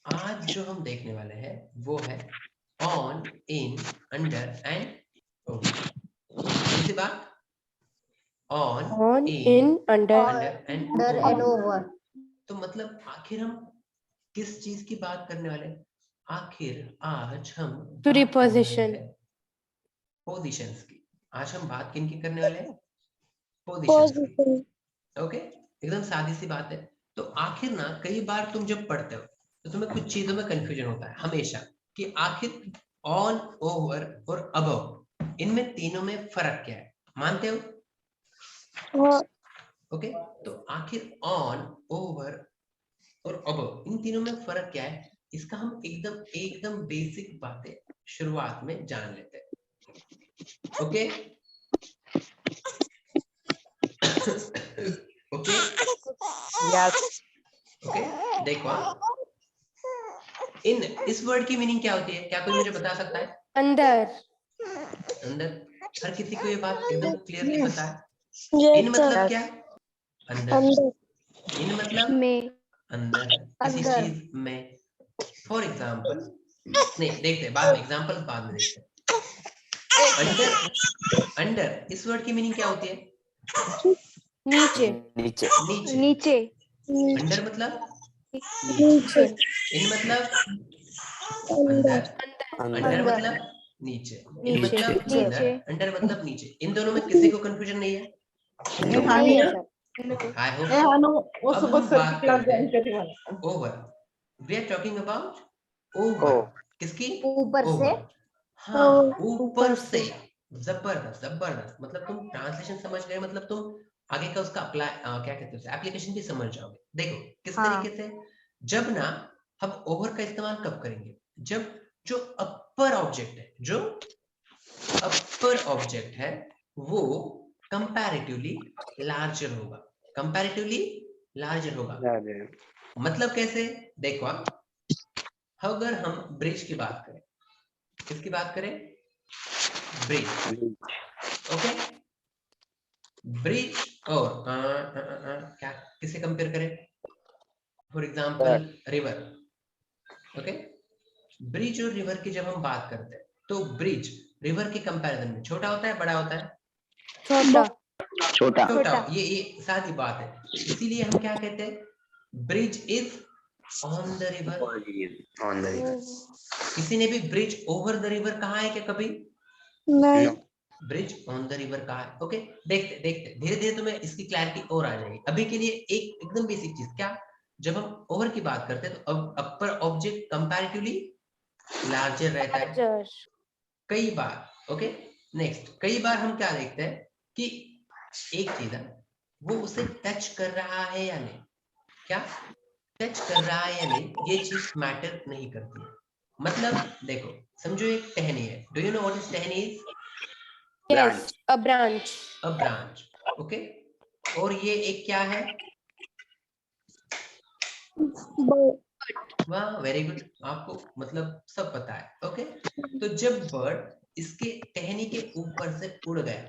आज जो हम देखने वाले हैं वो है on, in, under and over. कौन सी बात? On, On, in, in, under. Under and under and over. Over. तो मतलब आखिर हम किस चीज की बात करने वाले हैं? आखिर आज हम बात करने वाले Preposition. हैं पोजीशंस की। आज हम बात किन की करने वाले हैं? पोजीशंस की। ओके, एकदम सादी सी बात है। तो आखिर ना कई बार तुम जब पढ़ते हो तो तुम्हें कुछ चीजों में कंफ्यूजन होता है हमेशा कि आखिर ऑन, ओवर और अबव इनमें तीनों में फर्क क्या है, मानते हो? ओके, तो आखिर ऑन, ओवर और अबव इन तीनों में फर्क क्या है, इसका हम एकदम एकदम बेसिक बातें शुरुआत में जान लेते हैं। ओके ओके ओके, देखो इन इस वर्ड की मीनिंग क्या होती है, क्या कोई मुझे बता सकता है? Under. अंदर, हर किसी को ये बात एकदम क्लियरली पता है। इन मतलब क्या? अंदर। इन मतलब में. अंदर, किसी चीज में। फॉर एग्जाम्पल, नहीं देखते बाद में, एग्जाम्पल बाद में देखते हैं। अंडर, अंडर इस वर्ड की मीनिंग क्या होती है? नीचे. नीचे। नीचे। नीचे. अंडर मतलब नीचे. इन मतलब अंदर, अंडर अंदर। मतलब नीचे। इन नीचे. मतलब नीचे. अंदर, अंडर मतलब नीचे। इन दोनों में किसी को कंफ्यूजन नहीं है? नहीं है सर. I hope. अब हम बात करते हैं over. We are talking about over. किसकी? ऊपर से। ओवर। हाँ, ऊपर ऊपर से। से. जबरदस्त जबरदस्त, मतलब तुम ट्रांसलेशन समझ गए, मतलब तुम आगे का उसका अप्लाई क्या कहते हैं, एप्लीकेशन भी समझ जाओगे। देखो किस हाँ। तरीके से, जब ना हम ओवर का इस्तेमाल कब करेंगे, जब जो अपर ऑब्जेक्ट है, जो अपर ऑब्जेक्ट है वो कंपैरेटिवली लार्जर होगा। कंपैरेटिवली लार्जर होगा मतलब कैसे? देखो अगर हम ब्रिज की बात करें, किसकी बात करें? ब्रिज। ओके, ब्रिज और क्या किसे कंपेयर करें? For example river. Okay, bridge और रिवर की जब हम बात करते हैं तो ब्रिज रिवर के कंपैरिजन में छोटा होता है, बड़ा होता है? छोटा. छोटा। छोटा। ये सादी बात है, इसीलिए हम क्या कहते हैं? Bridge is on the river. On the river. किसी ने भी ब्रिज ओवर द रिवर कहा है क्या कभी? नहीं। ब्रिज ऑन द रिवर कहा है। ओके, देखते देखते धीरे धीरे तुम्हें इसकी क्लैरिटी और आ जाएगी। अभी के लिए एक एकदम बेसिक चीज, क्या जब हम ओवर की बात करते हैं तो अपर ऑब्जेक्ट कंपैरेटिवली लार्जर रहता है Larger. कई बार। ओके, नेक्स्ट, कई बार हम क्या देखते हैं कि एक चीज है वो उसे टच कर रहा है या नहीं, क्या टच कर रहा है या नहीं, ये चीज मैटर नहीं करती है। मतलब देखो, समझो एक टहनी है। Do you know what is टहनी? Is Yes. A branch. A branch. Okay, और ये एक क्या है? वाह, वेरी गुड, आपको मतलब सब पता है। ओके, तो जब बर्ड इसके टहनी के ऊपर से उड़ गया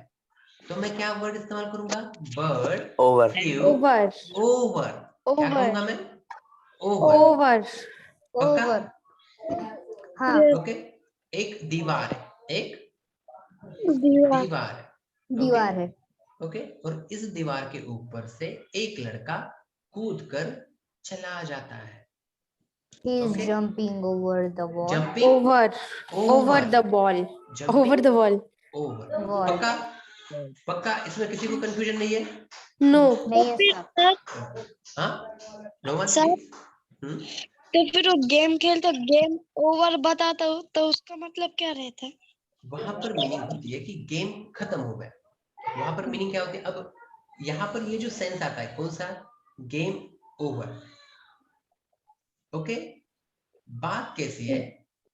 तो मैं क्या वर्ड इस्तेमाल करूंगा? Bird over. Flew Over. Over. क्या Over. कहूंगा मैं? ओवर। Over. पक्का? ओवर। हाँ। ओके, एक दीवार है, एक दीवार है। दीवार है। ओके, और इस दीवार के ऊपर से एक लड़का कूदकर चला जाता है। He is Okay. jumping over the wall. Jumping Over. Over the ball. Over the wall. Over. Wall. पक्का? पक्का, इसमें किसी को कंफ्यूजन नहीं है? No. नहीं है सर। हाँ, नो वन सर, प्लीज। तो फिर वो गेम खेलते गेम ओवर बताता हो तो उसका मतलब क्या रहता है? वहां पर मीनिंग होती है कि गेम खत्म हो गया। वहां पर मीनिंग क्या होती है? अब यहाँ पर ये जो सेंस आता है, कौन सा? Game over. ओके, बात कैसी है?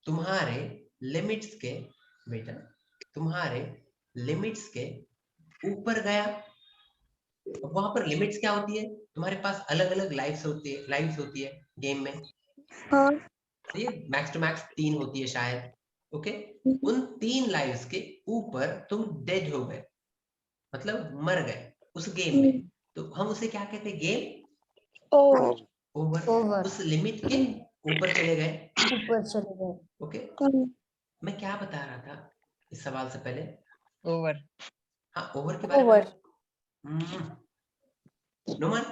तुम्हारे लिमिट्स के, बेटा तुम्हारे लिमिट्स के ऊपर गया। अब वहां पर लिमिट्स क्या होती है? तुम्हारे पास अलग अलग लाइफ्स होती है गेम में। हाँ। ये मैक्स टू मैक्स 3 होती है शायद। ओके, उन 3 लाइव्स के ऊपर तुम डेड हो गए, मतलब मर गए उस गेम में, तो हम उसे क्या कहते हैं? Game over. ओवर। ओवर। उस लिमिट के ऊपर चले गए। ऊपर चले गए। ओके, मैं क्या बता रहा था इस सवाल से पहले? ओवर। हाँ, ओवर के बारे में। Over. नुमान,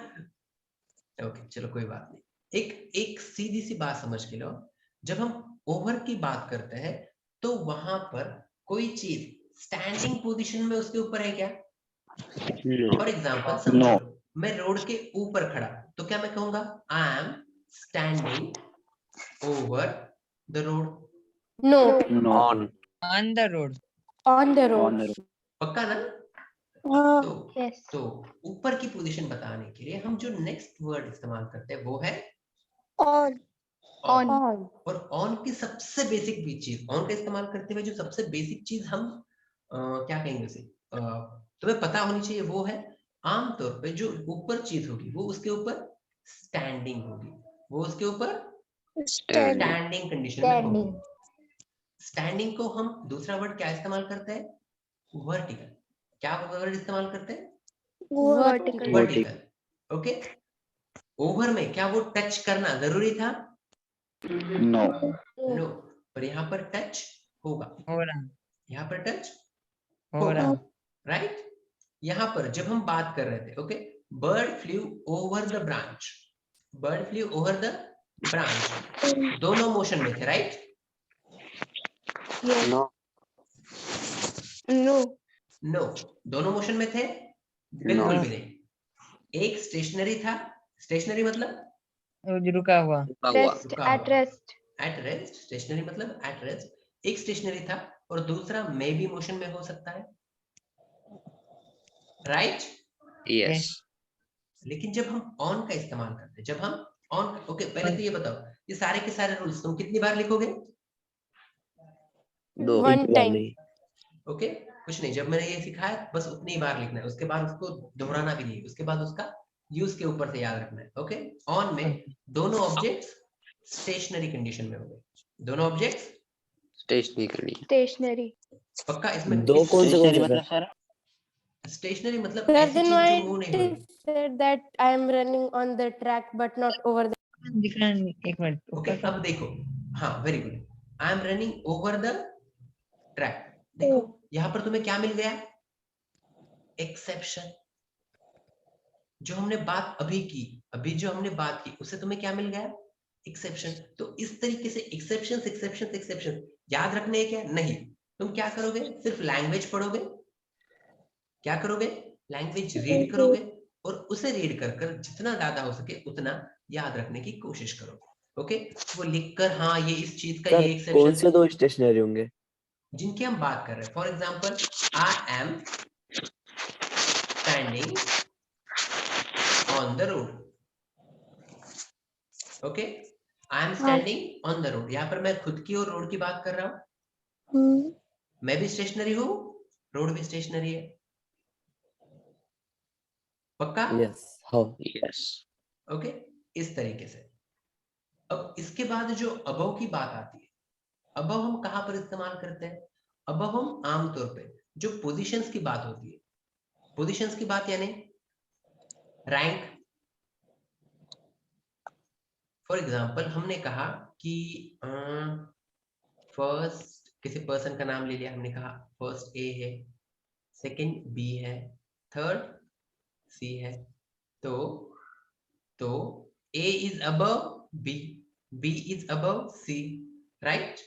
ओके चलो कोई बात नहीं। एक सीधी सी बात समझ के लो, जब हम ओवर की बात करते हैं तो वहां पर कोई चीज स्टैंडिंग पोजीशन में उसके ऊपर है क्या? No. फॉर एग्जाम्पल समझो, No. मैं रोड के ऊपर खड़ा, तो क्या मैं कहूंगा I am standing over the road? No. No. On the road. On the On road. the road. पक्का ना? हाँ, तो Yes. तो ऊपर की पोजीशन बताने के लिए हम जो नेक्स्ट वर्ड इस्तेमाल करते हैं वो है और ऑन। On. और ऑन की सबसे बेसिक भी चीज, ऑन का इस्तेमाल करते हुए जो सबसे बेसिक चीज हम क्या कहेंगे उसे, तुम्हें पता होनी चाहिए, वो है आमतौर पे जो ऊपर चीज होगी वो उसके ऊपर स्टैंडिंग होगी, वो उसके ऊपर स्टैंड। स्टैंडिंग कंडीशन में होगी। Standing. स्टैंडिंग को हम दूसरा वर्ड क्या इस्तेमाल करते हैं? वर्टिकल। क्या वर्ड इस्तेमाल करते हैं? Vertical. वर्टिकल। ओके, ओवर में क्या वो टच करना जरूरी था? No. नो, पर यहाँ पर टच होगा, हो रहा। यहाँ पर टच हो होगा, रहा। राइट? यहाँ पर जब हम बात कर रहे थे, okay, bird flu over the branch, bird flu over the branch, दोनों मोशन में थे, राइट? No. नो। नो, दोनों मोशन में थे? बिल्कुल No. भी नहीं। एक स्टेशनरी था, स्टेशनरी मतलब वो जो रुका हुआ। Rest. रुका At हुआ। rest. एट रेस्ट, स्टेशनरी मतलब एट रेस्ट। एक स्टेशनरी था और दूसरा मे बी मोशन में हो सकता है, राइट? Yes. लेकिन जब हम ऑन का इस्तेमाल करते हैं, जब हम ऑन, ओके, पहले तो ये बताओ, ये सारे के सारे रूल्स तुम कितनी बार लिखोगे? दो। One time. ओके, कुछ नहीं, जब मैंने ये सिखाया बस उतनी बार लिखना है, उसके बाद उसको दोहराना भी नहीं, उसके बाद उसका यूज के ऊपर से याद रखना है। ओके, ऑन में दोनों ऑब्जेक्ट्स स्टेशनरी कंडीशन में होंगे, दोनों ऑब्जेक्ट्स स्टेशनरी कंडीशन। Stationary. पक्का? इसमें दो कौन से मतलब सर? स्टेशनरी मतलब Sir, ऐसी then चीज why जो मूव नहीं it होगी। is said that I am running on the track but not over the. दिखना नहीं, एक मिनट। ओके, अब देखो, हाँ very good, I am running over the track. देखो यहाँ पर तुम्हें क्या मिल गया? एक्सेप्शन। जो हमने बात अभी की, अभी जो हमने बात की उससे तुम्हें क्या मिल गया? एक्सेप्शन। तो इस तरीके से एक्सेप्शन एक्सेप्शन एक्सेप्शन याद रखने हैं क्या? नहीं, तुम क्या करोगे? सिर्फ लैंग्वेज पढ़ोगे। क्या करोगे? लैंग्वेज रीड करोगे और उसे रीड कर कर जितना ज्यादा हो सके उतना याद रखने की कोशिश करोगे। ओके, वो लिखकर हाँ ये इस चीज का सर ये कौन एक्सेप्शन से दो स्टेशनरी होंगे? जिनकी हम बात कर रहे हैं। For example, I am standing on the road. Okay, I am standing on the road, यहाँ पर मैं खुद की और रोड की बात कर रहा हूँ। मैं भी स्टेशनरी हूँ, रोड भी स्टेशनरी है। पक्का? यस। हाँ। यस। ओके, इस तरीके से। अब इसके बाद जो अबव की बात आती है, अबव हम कहां पर इस्तेमाल करते हैं? अबव हम आमतौर पे जो पोजीशंस की बात होती है, पोजीशंस की बात यानी रैंक। फॉर एग्जांपल हमने कहा कि फर्स्ट, किसी पर्सन का नाम ले लिया, हमने कहा फर्स्ट ए है, सेकंड बी है, थर्ड सी है, तो A is above B, B is above C, right?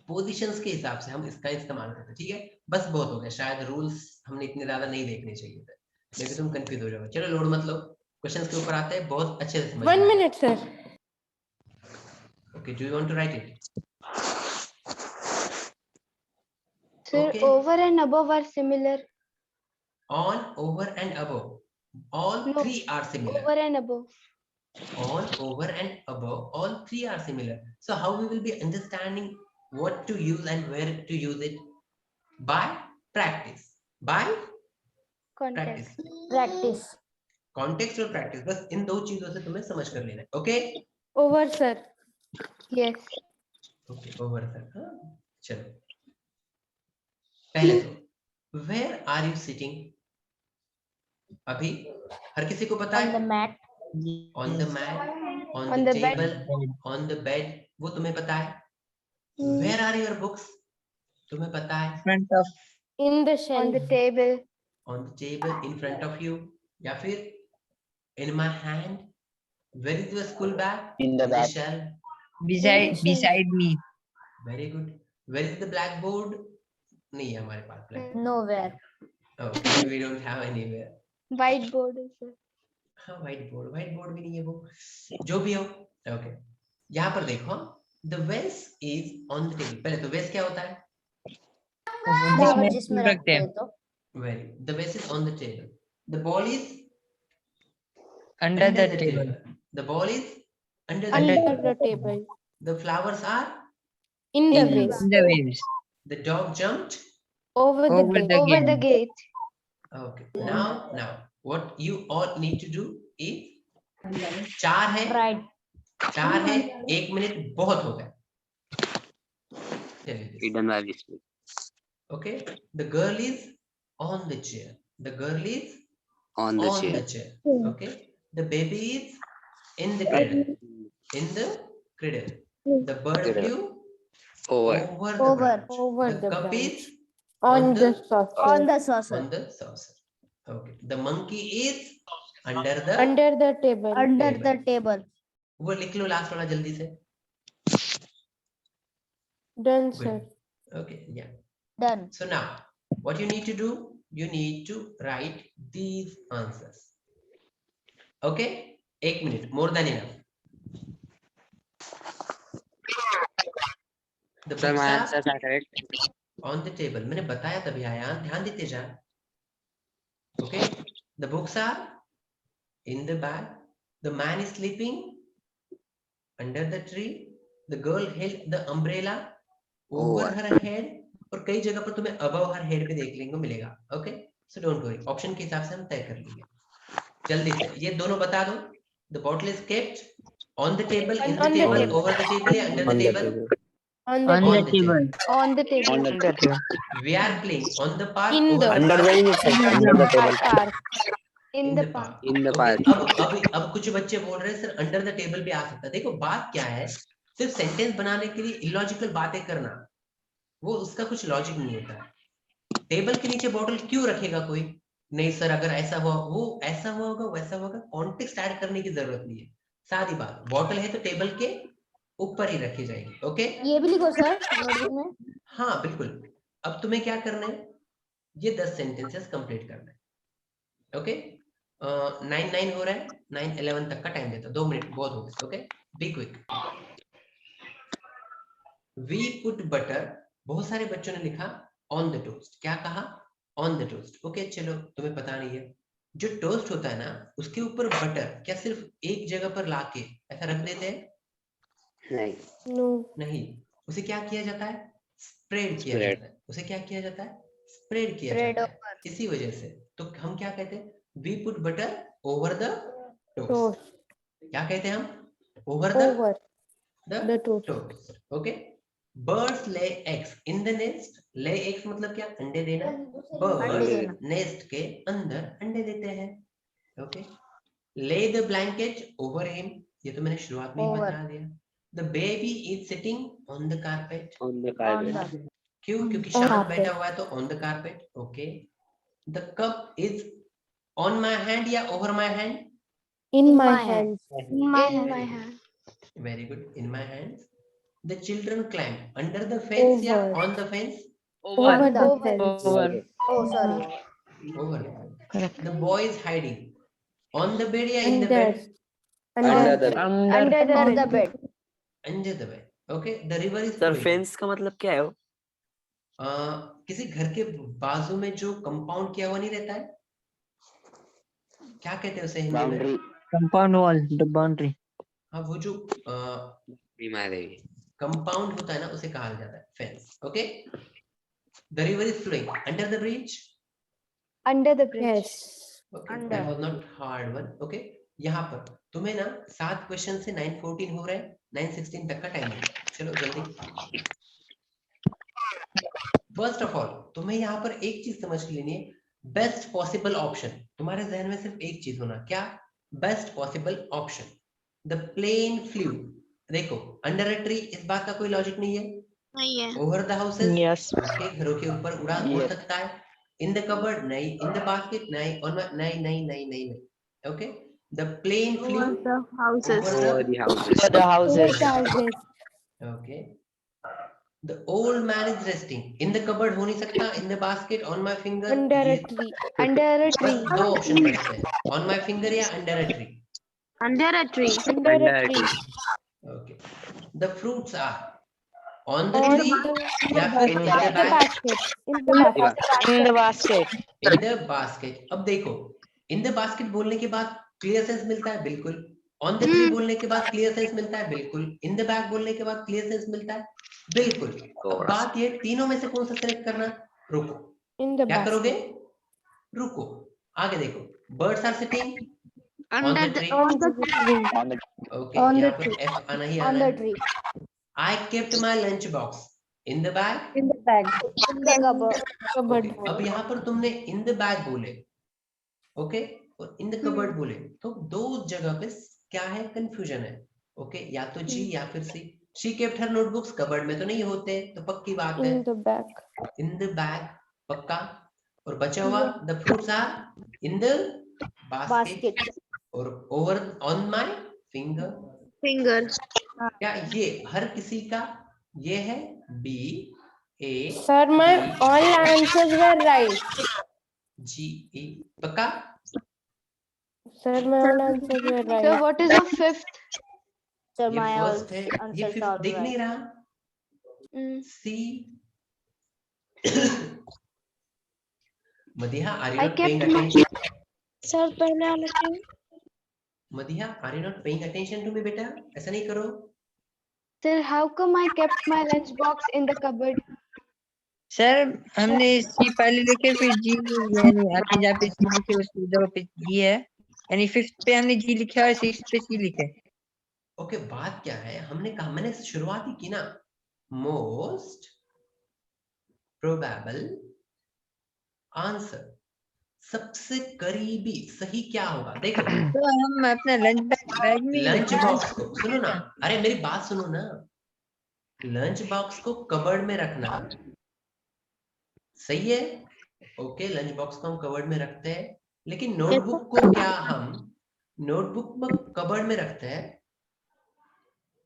Positions के हिसाब से हम इसका इस्तेमाल करते हैं। ठीक है, बस बहुत हो गया, शायद रूल्स हमने इतने ज्यादा नहीं देखने चाहिए थे, लेकिन तुम कंफ्यूज हो जाओगे। चलो लोड मत लो, क्वेश्चंस के ऊपर आते हैं, बहुत अच्छे से समझ। 1 minute, sir. Okay, do you want to write it? Sir, Okay. over and above are similar. On, over and above, all No, three are similar. Over and above. On, over and above, all three are similar. So how we will be understanding what to use and where to use it? By practice. By Context. practice. Practice. Context और practice, बस इन दो चीजों से तुम्हें समझ कर लेना है। Okay? Over, sir. Yes. Okay, over sir. हाँ, चलो पहले तो where are you sitting? अभी हर किसी को पता On the है mat. on the mat, on On the the bed. table, on the bed, वो तुम्हें पता है. Where are your books? तुम्हें पता है. front of In the On shelf. the table. On the table, in front of you, या फिर in my hand. Where is your school bag? In the On the bag. shelf. beside me. Very good. Where is the blackboard? नहीं है हमारे पास blackboard. Nowhere. Okay, we don't have anywhere. Whiteboard is there. हाँ whiteboard भी नहीं है वो. जो भी हो. Okay. यहाँ पर देखो. The vase is on the table. पहले तो vase क्या होता है? जिसमें जिसमें फूल रखते रखते हैं. हैं तो. Very. The vase is on the table. The ball is Under the table. The ball is under the Under table. the table. The flowers are. In the In vase. the waves. The dog jumped. Over the Over gate. the Over the gate. gate. Okay. Now, what you all need to do is 4 है. Right. 4 है. 1 minute बहुत हो गया. Hidden by this. Okay. The girl is on the chair. The girl is On the on chair. the chair. Okay. The baby is in the cradle. In the cradle. The bird Cradle. flew Over. over the Over. branch. Over The the cup branch. is On on the the saucer. On the saucer. on the saucer. Okay. The monkey is under the. Under the table. Under Table. the table. वो लिख लो last वाला जल्दी से. Done, Good. sir. Okay. Yeah. Done. So now, what you need to do? You need to write these answers. Okay. 1 minute. More than enough. The Sir, books my are answers are correct. on the table. मैंने बताया तभी आया. ध्यान देते जा. Okay. The books are in the bag. The man is sleeping under the tree. The girl held the umbrella over her head. और कई जगह पर तुम्हें above her head पे देखने को मिलेगा. Okay. So don't worry. Option के हिसाब से हम तय कर लेंगे. जल्दी से ये दोनों बता दो. The bottle is kept on the table, in the On the table, table. over the table या under the table. On the On table. the table. On the table. On the table. We are playing on the park. In over the- Under the under the table. Park. In the park. In the Okay, park. अब कुछ बच्चे बोल रहे हैं sir under the table भी आ सकता है. देखो बात क्या है, सिर्फ सेंटेंस बनाने के लिए इलॉजिकल बातें करना, वो उसका कुछ लॉजिक नहीं होता है. टेबल के नीचे बॉटल क्यों रखेगा कोई? नहीं सर अगर ऐसा हुआ, वो ऐसा हुआ होगा वैसा होगा, कॉन्टेक्स्ट ऐड करने की जरूरत नहीं है. सादी बात, बॉटल है तो टेबल के ऊपर ही रखी जाएगी. ओके. ये भी लिखो सर नोटबुक में. हाँ बिल्कुल. अब तुम्हें क्या करना है, ये 10 सेंटेंसेस कंप्लीट करना है. ओके. 9 हो रहा है. 9-11 तक का टाइम देता. 2 मिनट बहुत हो गए. Okay. Be quick. We put butter. बहुत सारे बच्चों ने लिखा ऑन द टोस्ट. क्या कहा? On the toast. ओके चलो, तुम्हें पता नहीं है. जो टोस्ट होता है ना, उसके ऊपर बटर क्या सिर्फ एक जगह पर लाके ऐसा रख देते हैं? नहीं. No. नहीं. उसे क्या किया जाता है? स्प्रेड किया जाता है. उसे क्या किया जाता है? स्प्रेड किया Spread जाता है. इसी वजह से तो हम क्या कहते हैं? We put butter over the toast. Toast. क्या कहते हैं हम? Over the Over the toast. Toast. Okay. Birds lay eggs in the nest. Lay eggs मतलब क्या? अंडे देना. अंडे बर्ड्स देना. नेस्ट के अंदर अंडे देते हैं. ओके. ले द ब्लैंकेट ओवर हिम. ये तो मैंने शुरुआत में ही Over. बता दिया. The baby is sitting on the carpet. On the On carpet. the. क्यों? क्योंकि On शांत carpet. बैठा हुआ है तो on the carpet. Okay. The cup is on my hand या over my hand? In my my hands. In my hand. Very good. In my hands. The children climb under the fence या Over. on the fence? Over the Over. fence. Over. Oh sorry. Over. Correct. The boy is hiding on the bed या in the Under. bed? Under the Under the bed. Under the bed. Okay. The river is sir flowing. Fence का मतलब क्या है वो? किसी घर के बाजू में जो कंपाउंड किया हुआ नहीं रहता है, क्या कहते हैं उसे हिंदी में? boundary. Compound wall. The boundary. हाँ वो जो बीमा देवी. कंपाउंड होता है ना, उसे कहा जाता है fence. Okay. The river is flowing under the bridge. Under the bridge. Yes. Okay, Under. that was not hard one. Okay, यहाँ पर तुम्हें ना 7 क्वेश्चन से 9-14 हो रहे हैं. 9-16 तक का टाइम है. चलो जल्दी. फर्स्ट ऑफ ऑल तुम्हें यहाँ पर एक चीज समझ लेनी है. Best possible option. तुम्हारे जहन में सिर्फ एक चीज होना, क्या? Best possible option. The plane flew, देखो अंडर अ ट्री, इस बात का कोई लॉजिक नहीं है। नहीं है। Over the houses, Yes. Okay, घरों के ऊपर उड़ Yes. सकता है। इन द कबर्ड नहीं, इन द बास्केट नहीं, और नहीं नहीं नहीं नहीं नहीं। Okay, the plane flew Over the houses. Over the houses. For the houses. houses. Okay, the old man is resting, in the cupboard हो नहीं सकता, in the basket, on my finger, Under a tree. Under a बस tree. दो option बचते हैं, on my finger या under a tree. Under a tree. Under Under a a tree. Okay, the fruits are on the On tree the या फिर In in the the bag, basket. In the basket. In the basket. In the basket. अब देखो, इन the basket बोलने के बाद clear sense मिलता है, बिल्कुल। ऑन द ट्री बोलने के बाद क्लियर सेंस मिलता है, बिल्कुल। इन द बैग बोलने के बाद क्लियर सेंस मिलता है, बिल्कुल। अब बात ये, तीनों में से कौन सा सेलेक्ट करना? रुको, In the क्या basket. करोगे? रुको, आगे देखो, birds are sitting on Under the the tree, on the tree. Okay, On the यहाँ पर tree. एफ आना ही On आना the है। tree. I kept my lunch box in the bag, In the bag. In the cupboard. Cupboard. Okay. अब यहाँ पर तुमने इन द बैग बोले, ओके, और इन द कबर्ड बोले, तो दो जगह पे क्या है, कंफ्यूजन है। ओके, या तो जी या फिर C. She kept her notebooks, cupboard में तो नहीं होते, तो पक्की बात है In the bag. In the bag, पक्का। और बचा हुआ the fruits are in the basket Basket. और over on my finger. Finger. क्या ये हर किसी का ये है? B A Sir, my all answers were right. G E, पक्का? Sir, my all answers were right. So what is the fifth? Sir, ये my all फर्स्ट है, ये answers फिफ्थ are दिख नहीं right. रहा। See Madiha, are you I not kept paying my- attention? Sir, पहले वाला क्या? Madiha, are you not paying attention to me बेटा? ऐसा नहीं करो। Sir, how come I kept my lunchbox in the cupboard? Sir हमने सी पहले लिखे फिर जी, यानी आपने जहाँ पे सी लिखे उसकी जगह पे जी है, यानी फिफ्थ पे हमने जी लिखा है, सिक्स्थ पे सी लिखा है। ओके, बात क्या है, हमने कहा, मैंने शुरुआत ही की ना, मोस्ट प्रोबेबल आंसर, सबसे करीबी सही क्या होगा? देखो, तो हम अपना लंच बैग में लंच बॉक्स को सुनो ना, अरे मेरी बात सुनो ना, लंच बॉक्स को कबर्ड में रखना सही है। ओके, लंच बॉक्स को हम कबर्ड में रखते हैं, लेकिन नोटबुक को क्या हम नोटबुक में कबर्ड में रखते हैं?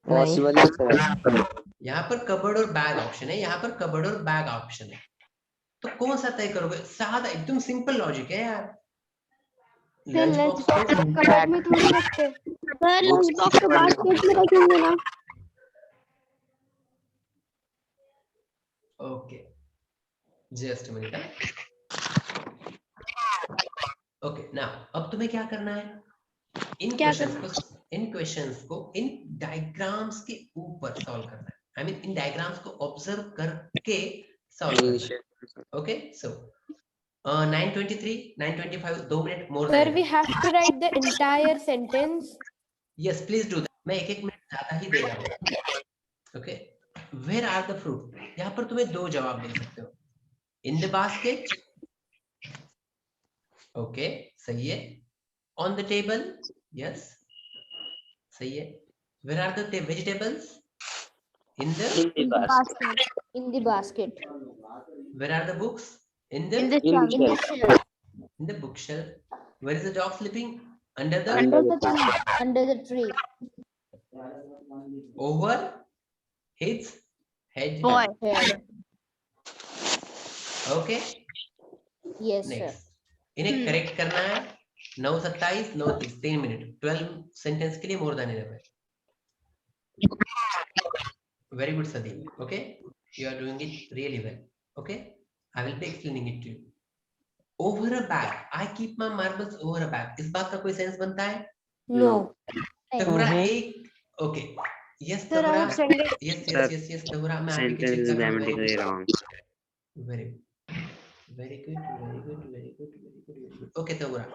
Possible है sir. यहाँ पर कबर्ड और बैग ऑप्शन है, यहाँ पर कबर्ड और बैग ऑप्शन है, तो कौन सा तय करोगे? सादा एकदम सिंपल लॉजिक है यार। Sir, लंच बॉक्स lunchbox को cupboard में थोड़ी रखते. Sir, lunch box को basket में रखेंगे ना? Okay, just minute. Okay, now अब तुम्हें क्या करना है? इन क्वेश्चंस को इन डायग्राम्स के ऊपर सॉल्व करना है। आई मीन इन डायग्राम्स को ऑब्जर्व करके सॉल्व करना है। Okay, so 9:23, 9:25, 2 minute more. Sir, we have to write the entire sentence. Yes, please do that. मैं एक मिनट ज्यादा ही दे रहा हूँ। Okay, where are the fruit? यहाँ पर तुम्हें दो जवाब दे सकते हो, इन द बास्केट, ओके सही है, ऑन द टेबल, यस सही है, where are the vegetables? In the Basket. In the basket. Where are the books? In the In the In the shelf. shelf. in the bookshelf. Where is the dog sleeping? Under the Under the tree. Under the tree. over his head. Boy. Head. Okay, Yes, sir. next. इन्हें correct करना है। 9:27, 9:30, 3 minute. 12 sentence के लिए more than enough है। Very good, Sadeep. Okay, you are doing it really well. Okay, I will be explaining it to you. Over a bag, I keep my marbles over a bag. इस बात का कोई sense बनता है? No. तहुरा एक, okay, yes Sir, I तहुरा, have sent it. yes तहुरा, मैं आपकी Sentence is grammatically wrong. very good. Okay तहुरा,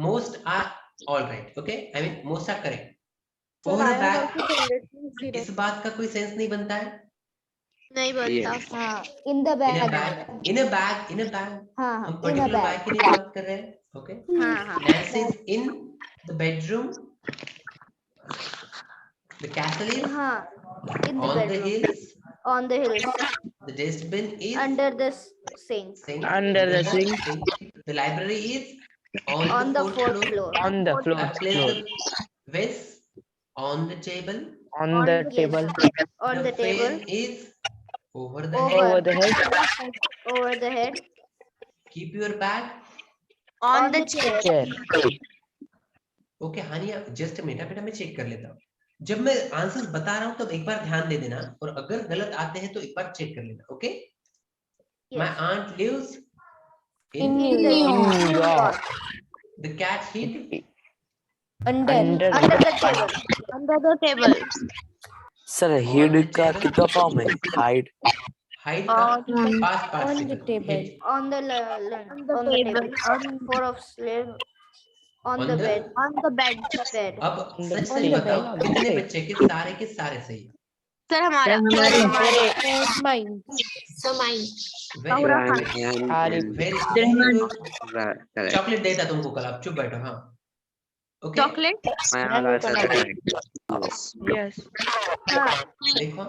most are all right. Okay, I mean most are correct. Sir, Over I a have bag, also sent it. Zero. इस बात का कोई sense नहीं बनता है। नहीं बनता। हाँ, in the In a bag. bag, in a bag, in a bag, हाँ, हम हाँ, in a particular bag. Bag की नहीं बात कर रहे हैं। ओके, हाँ हाँ। Nancy is in The bedroom. The castle is In the on the bedroom. hills. On the hills. The dustbin is Under the sink. Under the sink. The library is on On the the fourth fourth floor. floor. On the I floor. place the vase on the table. On the table. On the table. fan is over the Over. head. Over the head. Over the head. Keep your bag. On the chair. Chair. Okay Haniya just minute बेटा मैं check कर लेता हूँ जब मैं answers बता रहा हूँ तब एक बार ध्यान दे देना और अगर गलत आते हैं तो एक बार चेक कर लेना okay my aunt lives in In the In your. The cat hid under. Under Under the table. Under the table. Sir hid का कितना फॉर्म है हाइड हाइड का past On the participle table. On the On the table. Four of slave. On On the the- bed. On the bed. Bed. अब On such the such bed. बताओ On the कितने bed. बच्चे के सारे सही है Sir, हमारा. Mine. Very Rahman. Good chocolate देता तुमको कल आप चुप बैठो हाँ ओके Chocolate. Yes. देखो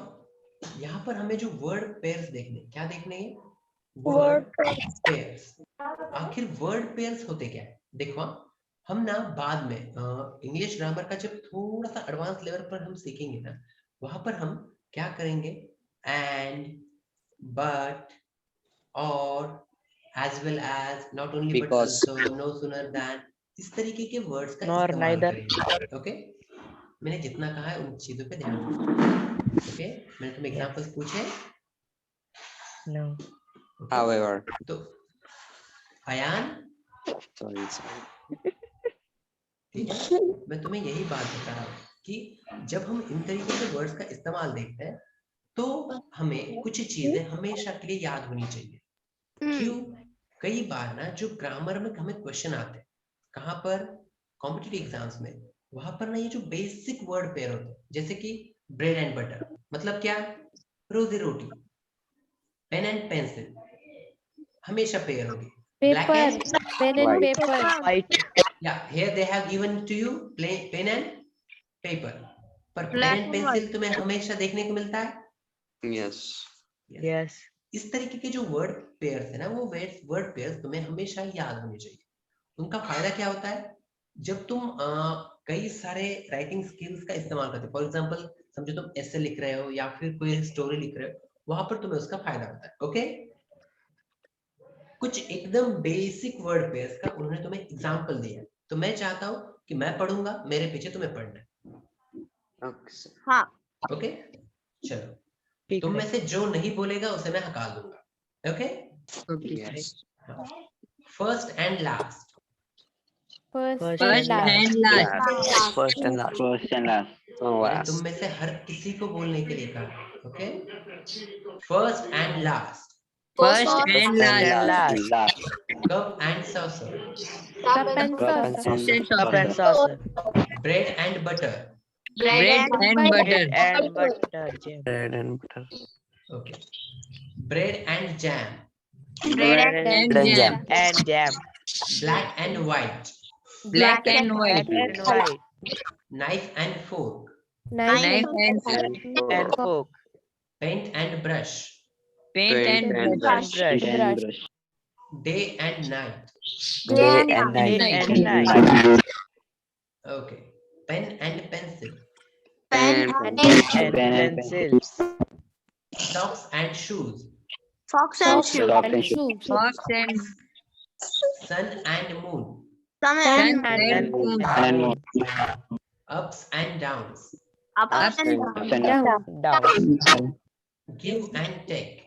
यहाँ पर हमें जो वर्ड पेयर्स देखने क्या देखने हैं वर्ड पेयर्स आखिर वर्ड पेयर्स होते क्या है देखो हम ना बाद में इंग्लिश ग्रामर का जब थोड़ा सा एडवांस लेवल पर हम सीखेंगे ना वहां पर हम क्या करेंगे एंड बट और as well as not only but Because. Also no sooner than इस तरीके के वर्ड्स का Nor इस्तेमाल neither. करेंगे ओके मैंने जितना कहा है उन चीजों पे ध्यान दो ओके मैंने तुम्हें एग्जांपल्स पूछे No. However. तो अयान Sorry. ठीक है मैं तुम्हें यही बात बता रहा हूँ कि जब हम इन तरीके के वर्ड्स का इस्तेमाल देखते हैं तो हमें कुछ चीजें हमेशा के लिए याद होनी चाहिए क्यों कई बार ना जो ग्रामर में हमें क्वेश्चन आते हैं कहाँ पर कॉम्पिटिटिव एग्जाम्स में वहां पर ना ये जो बेसिक वर्ड पेयर होते हैं जैसे कि ब्रेड एंड बटर मतलब क्या रोजी रोटी पेन एंड पेंसिल हमेशा पेयर होगी black Paper. And Pen and White. paper. White. Yeah, here they have given to you pen and paper. पर pen Black and and pencil तुम्हें हमेशा देखने को मिलता है Yes. Yes. इस तरीके के जो वर्ड पेयर्स है ना वो वर्ड पेयर्स तुम्हें हमेशा याद होने चाहिए उनका फायदा क्या होता है जब तुम कई सारे राइटिंग स्किल्स का इस्तेमाल करते हो फॉर एग्जांपल समझो तुम ऐसे लिख रहे हो या फिर कोई स्टोरी लिख रहे हो वहां पर तुम्हें उसका फायदा होता है ओके कुछ एकदम बेसिक वर्ड पेयर्स का उन्होंने तुम्हें एग्जांपल दिया है तो मैं चाहता हूं कि मैं पढ़ूंगा मेरे पीछे तुम्हें पढ़ना है Okay. sir. हाँ. ओके चलो ठीक तुम है। में से जो नहीं बोलेगा उसे मैं हटा दूंगा okay Okay. Yes. First and last First First and and last. last. First and last Oh, मैंने last. तुम में से हर किसी को बोलने के लिए कहा okay first and last First and last. Cup and saucer Cup and saucer. First and top and saucer. Bread and butter Bread and butter. And butter. Jam. Bread and butter okay bread and jam Bread and and jam. jam. And jam. Black and white Black and white. Knife and fork Knife Knife and fork. Paint and brush Paint and brush. brush. Day and night Day and Day night. and night. Okay pen and pencil And pencils. Socks and shoes Fox and shoe. and shoes. Fox and sun and moon Sun sun and and moon. ups and downs up and down. Down. give and take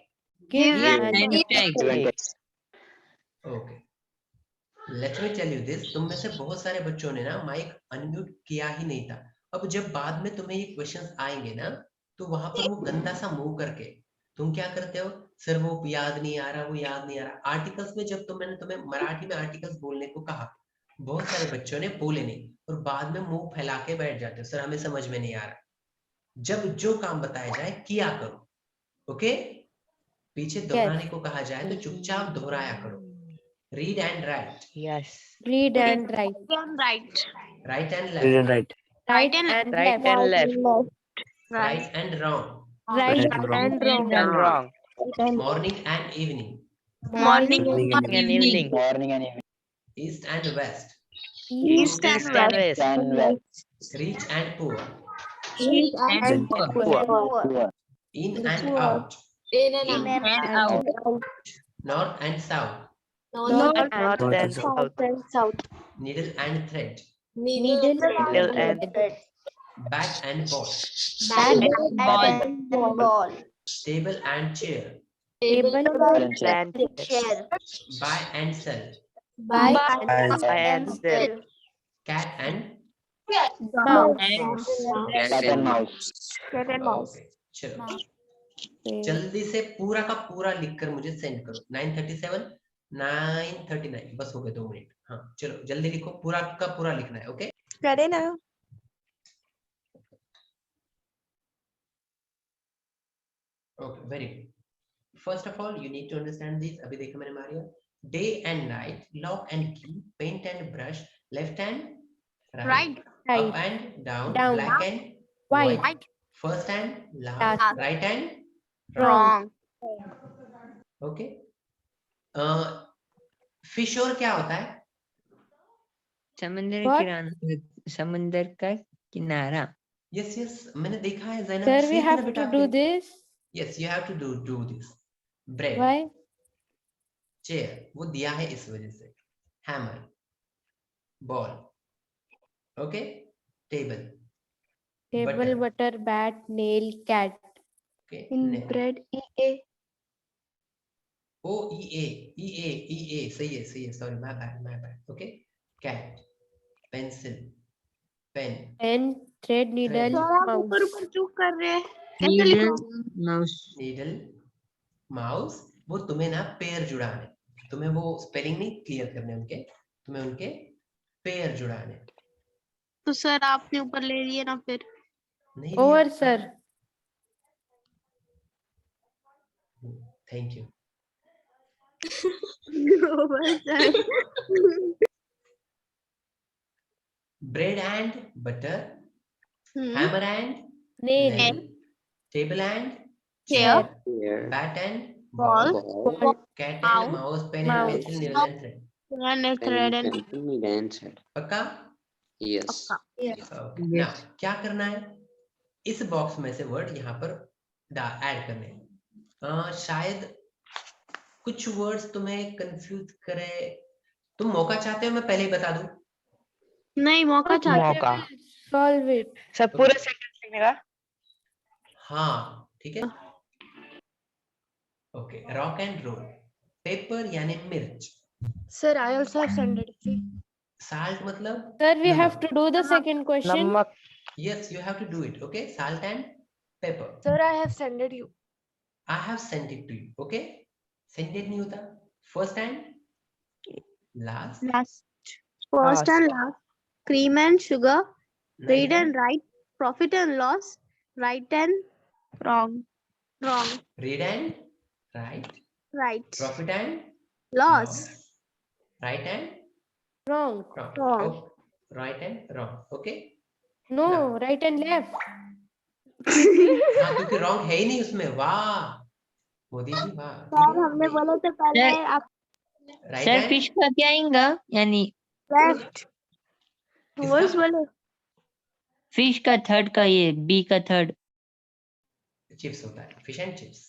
Give Give and and take. okay let me tell you this तुम में से बहुत सारे बच्चों ने ना mic unmute किया ही नहीं था अब जब बाद में तुम्हें ये क्वेश्चंस आएंगे ना तो वहां पर वो गंदा सा मुंह करके तुम क्या करते हो सर वो याद नहीं आ रहा वो याद नहीं आ रहा आर्टिकल्स में जब मैंने तुम्हें मराठी में आर्टिकल्स बोलने को कहा बहुत सारे बच्चों ने बोले नहीं और बाद में मुंह फैला के बैठ जाते हो सर हमें समझ में नहीं आ रहा जब जो काम बताया जाए किया करो ओके पीछे दोहराने को कहा जाए तो चुपचाप दोहराया करो read and right Yes. read and write. Right. Right and Read left. and write. Right and Right left. and left. Right and wrong. Right Right and wrong. and wrong. And wrong. Morning and evening. Morning Morning and And evening. East and west. east East and west. Rich and poor. Then Poor. In and out. In and out. North and south. north and North and south. Needle and thread. middle Middle and Bat and ball. bat ball. Table and chair. table And chair. Buy and sell. by and And sell. Cat and mouse. Cat and mouse. Okay, चलो जल्दी से पूरा का पूरा लिखकर मुझे send करो। 9:37 9:39 बस हो गए 2 मिनट। हाँ चलो जल्दी लिखो, पूरा का पूरा लिखना है। ओके करे ना। Okay very good. First of all you need to understand this. अभी देखो मैंने मारिया day and night, lock and key, paint and brush, left and right, up and down, black and white, first and last, right and wrong. Okay. Fish और क्या होता है? समंदर What? किनारा। समंदर का किनारा। यस यस मैंने देखा है ज़ैनब। Sir, we सही have था बेटा to do आपके। this. Yes you have to do this. Bread, Why? Chair वो दिया है इस वजह से, hammer, ball, okay, table, Table, butter, bat, nail, cat. ओके, In bread, EA. O E A सही है sorry my bad okay. Cat, pencil, pen, Pen, thread, needle, mouse. ऊपर चूक कर रहे हैं। Needle mouse. Needle, mouse. वो तुम्हें ना पेयर जुड़ाने, तुम्हें वो स्पेलिंग नहीं क्लियर करने उनके, तुम्हें उनके पेयर जुड़ाने। तो सर आपने ऊपर ले लिए ना फिर। नहीं Over, sir. Thank you. Bread and butter, hammer and Nail, nail, table and Chair. Here. bat and Ball. Ball. cat and mouse, pen and Mouse. pencil, needle and thread। and thread and Pencil, needle and thread. पक्का? Yes. Okay. Now, क्या करना है? इस box में से word यहाँ पर add करने हैं। शायद कुछ वर्ड्स तुम्हें कंफ्यूज करे। तुम मौका चाहते हो मैं पहले ही बता दूं? नहीं मौका चाहते। मौका। solve it. सब पूरा सेंटेंस लिखने का। हाँ ठीक है। Okay, rock and roll, pepper यानी मिर्च, Sir, I also have sent it. Salt मतलब Sir, we have नमक। to do the second question. नमक। Yes, you have to do it. Okay, salt and pepper. Sir, I have sent it you. I have sent it to you. Okay, send it नहीं होता। First and last. First and last. Cream and sugar. Nice Read and write. Profit and loss. Right and wrong. Wrong. Read and write. Right. Profit and Loss. Right and Wrong. wrong. Wrong. Oh, right and wrong. Okay. No, No. right and left. हाँ क्योंकि wrong है ही नहीं उसमें। वाह मोदी जी वाह। Sir हमने बोला तो पहले सर- आप Right सर and फिश का क्या आएगा? यानी लेफ्ट किसका? वॉइस बोले। फिश का थर्ड का ये बी का थर्ड। चिप्स होता है, फिश एंड चिप्स।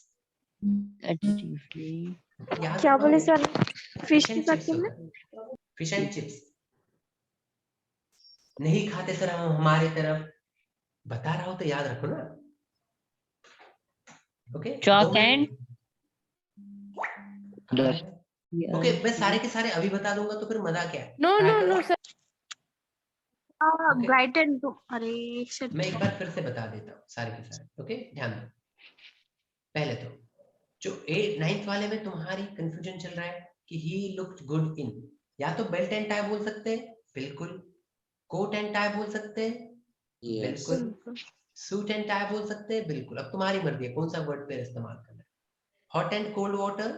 क्या बोले सर? फिश फिश एंड का चिप्स क्या? होता है, फिश एंड चिप्स। नहीं खाते सर हम हमारी तरफ, बता रहा हूं तो याद रखो ना। Okay, Chalk and? ओके मैं सारे के सारे अभी बता दूंगा तो फिर मजा क्या है। No, Try no, करो। no, sir. Okay. Bright and अरे एक से मैं एक बार फिर से बता देता हूँ सारे के सारे। ओके ध्यान दो। पहले तो जो 9th वाले में तुम्हारी कंफ्यूजन चल रहा है कि ही लुक्ड गुड इन, या तो बेल्ट एंड टाई बोल सकते हैं, बिल्कुल। कोट एंड टाई बोल सकते हैं, Yes. बिल्कुल। सूट एंड टाई बोल सकते हैं, बिल्कुल। अब तुम्हारी मर्जी है कौन सा वर्ड पेयर इस्तेमाल करना है। Hot and cold water,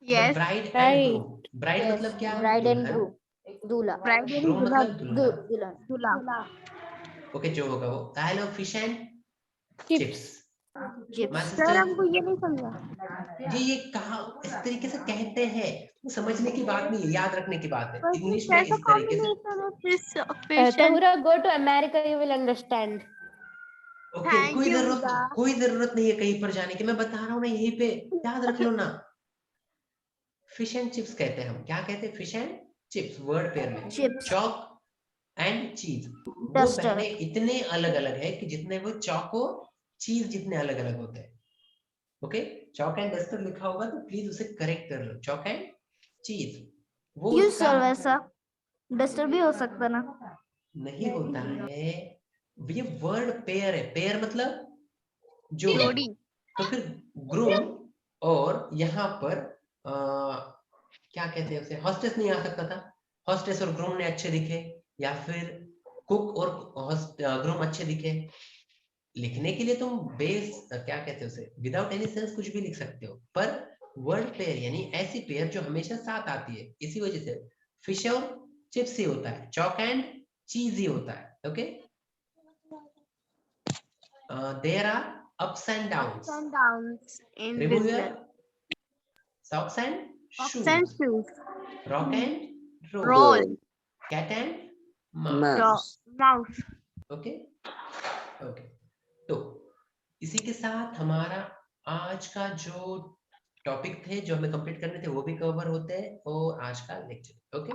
yes bride and Right. Groom. Bride Yes, मतलब क्या? bride and दुल्हन। groom. दूल्हा ग्रो मतलब दूल्हा। दूल्हा ओके, जो होगा वो। I love fish and chips. My sir sister, हमको ये नहीं समझा। ये कहा इस तरीके से कहते हैं, समझने की बात नहीं है, याद रखने की बात है। इंग्लिश में इस तरीके से। Tahura, go to America, you will understand. Okay, कोई जरूरत नहीं है कहीं पर जाने की, मैं बता रहा हूँ ना, यहीं पे याद रख लो ना। फिश एंड चिप्स कहते हैं हम, क्या कहते हैं? Fish and chips, word pair में। Chips. चॉक एंड चीज, वो Duster. पहले इतने अलग अलग है कि जितने वो चॉक और चीज जितने अलग अलग होते हैं। ओके, चॉक एंड डस्टर लिखा होगा तो प्लीज उसे करेक्ट कर लो, चॉक एंड चीज। वो क्यों उसका सर वैसा? डस्टर भी हो सकता ना? नहीं होता है, ये वर्ड पेयर है। पेयर मतलब जोड़ी। तो फिर ग्रूम और यहाँ पर क्या कहते हैं उसे, हॉस्टेस नहीं आ सकता था। हॉस्टेस और ग्रूम ने अच्छे दिखे, या फिर कुक और ग्रूम अच्छे दिखे। लिखने के लिए तुम बेस क्या कहते हैं उसे, विदाउट एनी सेंस कुछ भी लिख सकते हो, पर वर्ड पेयर यानी ऐसी पेयर जो हमेशा साथ आती है, इसी वजह से फिश और चिप्स ही होता है, चॉक एंड चीज ही होता है। Okay, there are ups and downs. Remove your socks and shoes. Rock and roll. Cat and mouse. Mouse. Okay okay, तो इसी के साथ हमारा आज का जो टॉपिक थे, जो हमें कंप्लीट करने थे, वो भी कवर होते हैं और आज का लेक्चर। ओके।